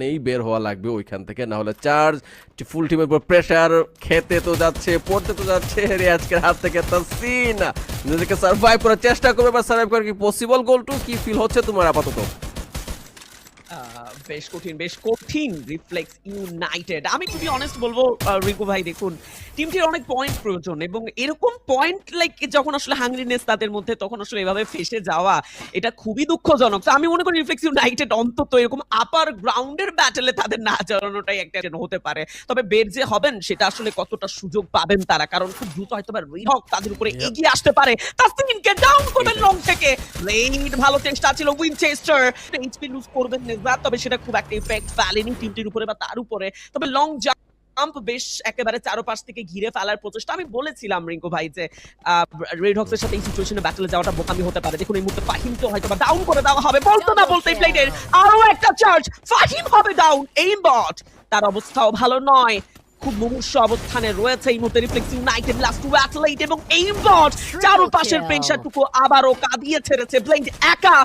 নেই, বের হওয়া লাগবে ওইখান থেকে, না হলে চার্জ ফুল টিমের উপর প্রেসার খেতে তো যাচ্ছে, পড়তে তো যাচ্ছে। আজকের হাত থেকে তাসিন নিজেকে সার্ভাইভ করার চেষ্টা করবে, বা সার্ভাইভ করা কি পসিবল? গোল টু কি ফিল হচ্ছে তোমার আপাতত? বেশ কঠিন রিফ্লেক্স ইউনাইটেড। আমি টু বি অনেস্ট বলবো রিঙ্কু ভাই, দেখুন টিমটির অনেক পয়েন্ট প্রয়োজন এবং এরকম পয়েন্ট লাইক যখন আসলে হাংরিনেস তাদের মধ্যে, তখন আসলে এভাবে ফেসে যাওয়া এটা খুবই দুঃখজনক। তো আমি মনে করি রিফ্লেক্স ইউনাইটেড অন্তত এরকম আপার গ্রাউন্ডের ব্যাটেলে তাদের না জড়ানোটাই একটা হতে পারে। তবে বের যে হবেন সেটা আসলে কতটা সুযোগ পাবেন তারা, কারণ খুব দ্রুত হয়তো বা রিহক তাদের উপরে এগিয়ে আসতে পারে। তাসনিমকে ডাউন করবেন লং থেকে। প্লেড ভালো চেষ্টা ছিল উইনচেস্টার, এইচপি লুজ করবেন নেজাত, তবে সেটা খুব একটা ইফেক্ট ফেলেনি টিমটির উপরে বা তার উপরে। তবে লং জাম্প বেশ একেবারে চারপাশ থেকে ঘিরে ফেলার প্রচেষ্টা। আমি বলেছিলাম রিঙ্কু ভাই যে রেড হক্সের সাথে এই সিচুয়েশনে ব্যাটলে যাওয়াটা বোকামি হতে পারে। দেখুন এই মুহূর্তে ফাহিমকে হয়তো বা ডাউন করে দেওয়া হবে, বলতো না বলতেই প্লেটের আরো একটা চার্জ, ফাহিম হবে ডাউন। এইম বট, তার অবস্থাও ভালো নয়, খুব মুমূর্ষু অবস্থানে রয়েছে এই মুহূর্তে রিফ্লেক্স ইউনাইটেড। লাস্ট অ্যাথলেট এবং এইম বট চারপাশের প্রেসারটুকু আবারও কাঁদিয়ে ছেড়েছে। ব্লেন্ড একা